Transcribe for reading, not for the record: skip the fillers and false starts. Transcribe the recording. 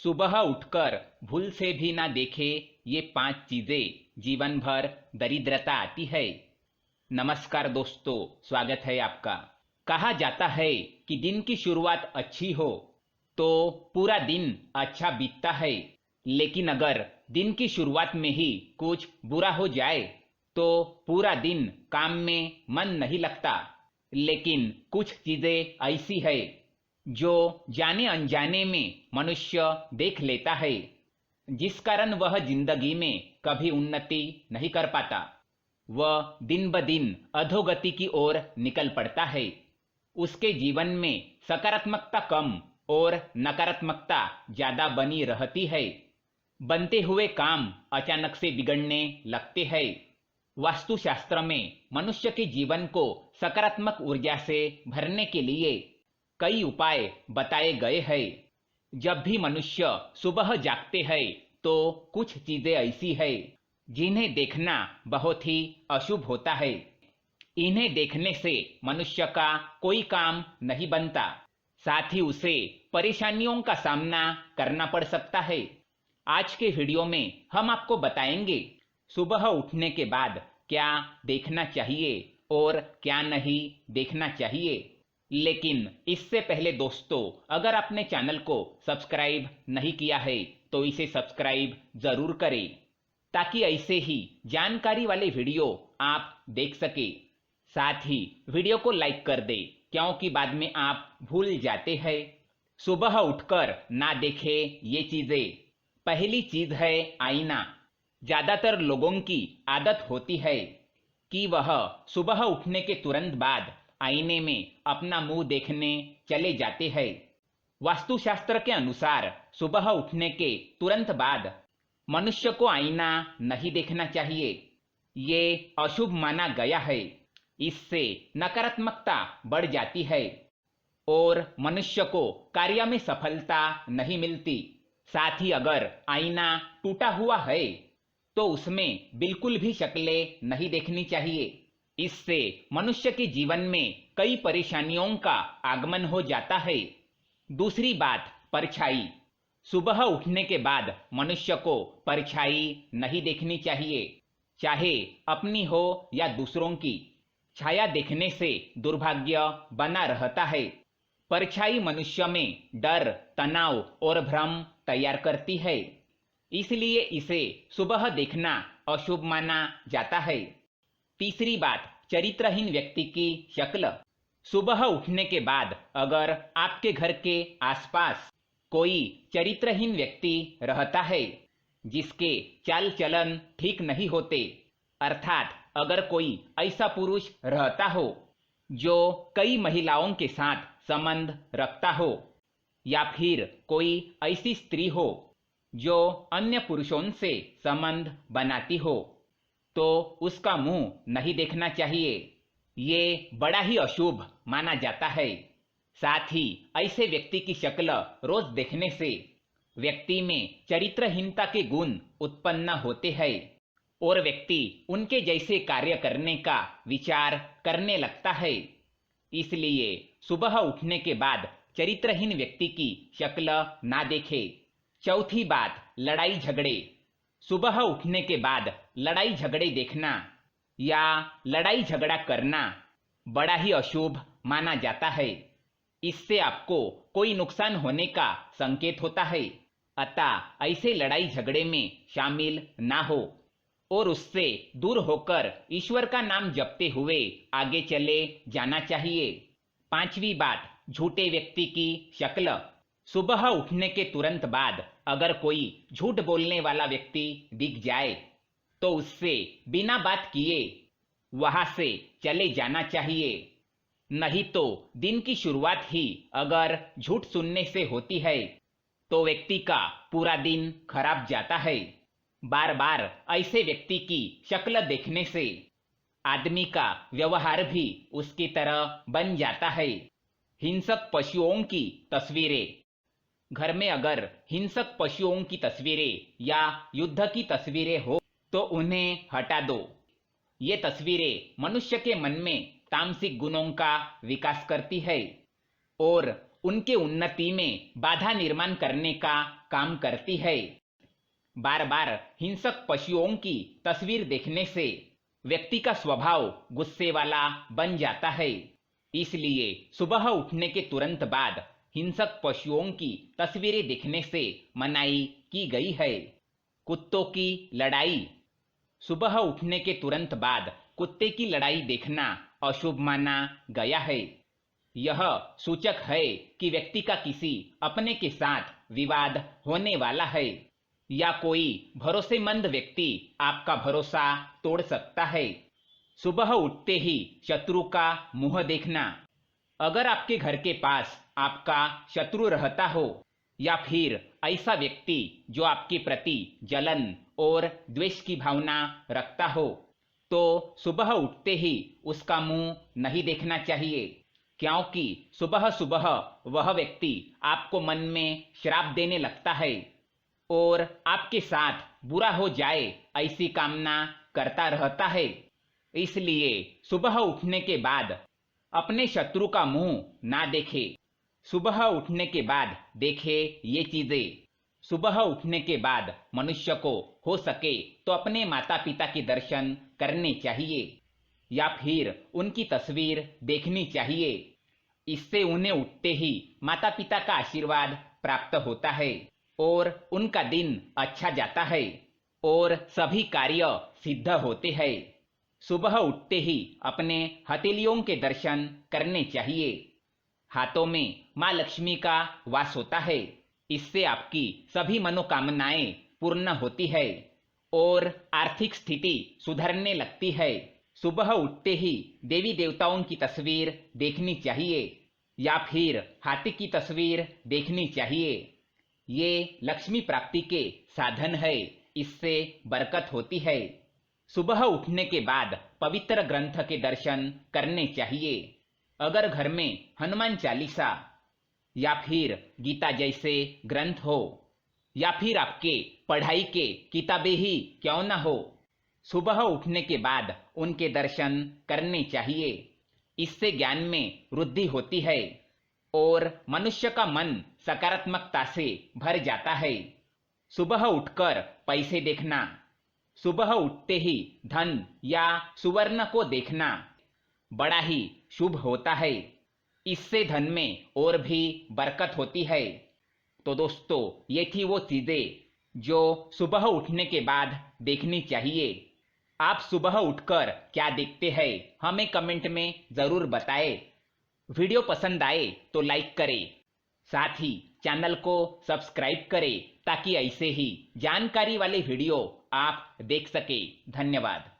सुबह उठकर भूल से भी ना देखे ये 5 चीजें जीवन भर दरिद्रता आती है। नमस्कार दोस्तों, स्वागत है आपका। कहा जाता है कि दिन की शुरुआत अच्छी हो तो पूरा दिन अच्छा बीतता है, लेकिन अगर दिन की शुरुआत में ही कुछ बुरा हो जाए तो पूरा दिन काम में मन नहीं लगता। लेकिन कुछ चीजें ऐसी है जो जाने अनजाने में मनुष्य देख लेता है, जिस कारण वह जिंदगी में कभी उन्नति नहीं कर पाता। वह दिन ब दिन अधोगति की ओर निकल पड़ता है। उसके जीवन में सकारात्मकता कम और नकारात्मकता ज्यादा बनी रहती है। बनते हुए काम अचानक से बिगड़ने लगते हैं। वास्तुशास्त्र में मनुष्य के जीवन को सकारात्मक ऊर्जा से भरने के लिए कई उपाय बताए गए हैं। जब भी मनुष्य सुबह जागते हैं तो कुछ चीजें ऐसी है जिन्हें देखना बहुत ही अशुभ होता है। इन्हें देखने से मनुष्य का कोई काम नहीं बनता, साथ ही उसे परेशानियों का सामना करना पड़ सकता है। आज के वीडियो में हम आपको बताएंगे सुबह उठने के बाद क्या देखना चाहिए और क्या नहीं देखना चाहिए। लेकिन इससे पहले दोस्तों, अगर आपने चैनल को सब्सक्राइब नहीं किया है तो इसे सब्सक्राइब जरूर करें, ताकि ऐसे ही जानकारी वाले वीडियो आप देख सके। साथ ही वीडियो को लाइक कर दे, क्योंकि बाद में आप भूल जाते हैं। सुबह उठकर ना देखे ये चीजें। पहली चीज है आईना। ज्यादातर लोगों की आदत होती है कि वह सुबह उठने के तुरंत बाद आईने में अपना मुंह देखने चले जाते हैं। वास्तुशास्त्र के अनुसार सुबह उठने के तुरंत बाद मनुष्य को आईना नहीं देखना चाहिए। ये अशुभ माना गया है। इससे नकारात्मकता बढ़ जाती है और मनुष्य को कार्य में सफलता नहीं मिलती। साथ ही अगर आईना टूटा हुआ है तो उसमें बिल्कुल भी शक्लें नहीं देखनी चाहिए। इससे मनुष्य के जीवन में कई परेशानियों का आगमन हो जाता है। दूसरी बात, परछाई। सुबह उठने के बाद मनुष्य को परछाई नहीं देखनी चाहिए, चाहे अपनी हो या दूसरों की। छाया देखने से दुर्भाग्य बना रहता है। परछाई मनुष्य में डर, तनाव और भ्रम तैयार करती है, इसलिए इसे सुबह देखना अशुभ माना जाता है। तीसरी बात, चरित्रहीन व्यक्ति की शक्ल। सुबह उठने के बाद अगर आपके घर के आसपास कोई चरित्रहीन व्यक्ति रहता है जिसके चाल चलन ठीक नहीं होते, अर्थात अगर कोई ऐसा पुरुष रहता हो जो कई महिलाओं के साथ संबंध रखता हो, या फिर कोई ऐसी स्त्री हो जो अन्य पुरुषों से संबंध बनाती हो, तो उसका मुंह नहीं देखना चाहिए। ये बड़ा ही अशुभ माना जाता है। साथ ही ऐसे व्यक्ति की शक्ल रोज देखने से व्यक्ति में चरित्रहीनता के गुण उत्पन्न होते हैं और व्यक्ति उनके जैसे कार्य करने का विचार करने लगता है। इसलिए सुबह उठने के बाद चरित्रहीन व्यक्ति की शक्ल ना देखे। चौथी बात, लड़ाई झगड़े। सुबह उठने के बाद लड़ाई झगड़े देखना या लड़ाई झगड़ा करना बड़ा ही अशुभ माना जाता है। इससे आपको कोई नुकसान होने का संकेत होता है, अतः ऐसे लड़ाई झगड़े में शामिल ना हो और उससे दूर होकर ईश्वर का नाम जपते हुए आगे चले जाना चाहिए। पांचवी बात, झूठे व्यक्ति की शक्ल। सुबह उठने के तुरंत बाद अगर कोई झूठ बोलने वाला व्यक्ति दिख जाए तो उससे बिना बात किए वहां से चले जाना चाहिए। नहीं तो दिन की शुरुआत ही अगर झूठ सुनने से होती है तो व्यक्ति का पूरा दिन खराब जाता है। बार बार ऐसे व्यक्ति की शक्ल देखने से आदमी का व्यवहार भी उसकी तरह बन जाता है। हिंसक पशुओं की तस्वीरें। घर में अगर हिंसक पशुओं की तस्वीरें या युद्ध की तस्वीरें हो तो उन्हें हटा दो। ये तस्वीरें मनुष्य के मन में तामसिक गुणों का विकास करती है और उनके उन्नति में बाधा निर्माण करने का काम करती है। बार बार हिंसक पशुओं की तस्वीर देखने से व्यक्ति का स्वभाव गुस्से वाला बन जाता है। इसलिए सुबह उठने के तुरंत बाद हिंसक पशुओं की तस्वीरें देखने से मनाही की गई है। कुत्तों की लड़ाई। सुबह उठने के तुरंत बाद कुत्ते की लड़ाई देखना अशुभ माना गया है। यह सूचक है कि व्यक्ति का किसी अपने के साथ विवाद होने वाला है या कोई भरोसेमंद व्यक्ति आपका भरोसा तोड़ सकता है। सुबह उठते ही शत्रु का मुंह देखना। अगर आपके घर के पास आपका शत्रु रहता हो या फिर ऐसा व्यक्ति जो आपके प्रति जलन और द्वेष की भावना रखता हो, तो सुबह उठते ही उसका मुंह नहीं देखना चाहिए, क्योंकि सुबह सुबह वह व्यक्ति आपको मन में श्राप देने लगता है और आपके साथ बुरा हो जाए ऐसी कामना करता रहता है। इसलिए सुबह उठने के बाद अपने शत्रु का मुंह ना देखे। सुबह उठने के बाद देखे ये चीजें। सुबह उठने के बाद मनुष्य को हो सके तो अपने माता पिता के दर्शन करने चाहिए या फिर उनकी तस्वीर देखनी चाहिए। इससे उन्हें उठते ही माता पिता का आशीर्वाद प्राप्त होता है और उनका दिन अच्छा जाता है और सभी कार्य सिद्ध होते हैं। सुबह उठते ही अपने हथेलियों के दर्शन करने चाहिए। हाथों में माँ लक्ष्मी का वास होता है। इससे आपकी सभी मनोकामनाएं पूर्ण होती है और आर्थिक स्थिति सुधरने लगती है। सुबह उठते ही देवी देवताओं की तस्वीर देखनी चाहिए या फिर हाथी की तस्वीर देखनी चाहिए। ये लक्ष्मी प्राप्ति के साधन है, इससे बरकत होती है। सुबह उठने के बाद पवित्र ग्रंथ के दर्शन करने चाहिए। अगर घर में हनुमान चालीसा या फिर गीता जैसे ग्रंथ हो या फिर आपके पढ़ाई के किताबें ही क्यों ना हो, सुबह उठने के बाद उनके दर्शन करने चाहिए। इससे ज्ञान में वृद्धि होती है और मनुष्य का मन सकारात्मकता से भर जाता है। सुबह उठकर पैसे देखना। सुबह उठते ही धन या सुवर्ण को देखना बड़ा ही शुभ होता है। इससे धन में और भी बरकत होती है। तो दोस्तों, ये थी वो चीजें जो सुबह उठने के बाद देखनी चाहिए। आप सुबह उठकर क्या देखते हैं, हमें कमेंट में जरूर बताएं। वीडियो पसंद आए तो लाइक करें, साथ ही चैनल को सब्सक्राइब करें ताकि ऐसे ही जानकारी वाले वीडियो आप देख सके। धन्यवाद।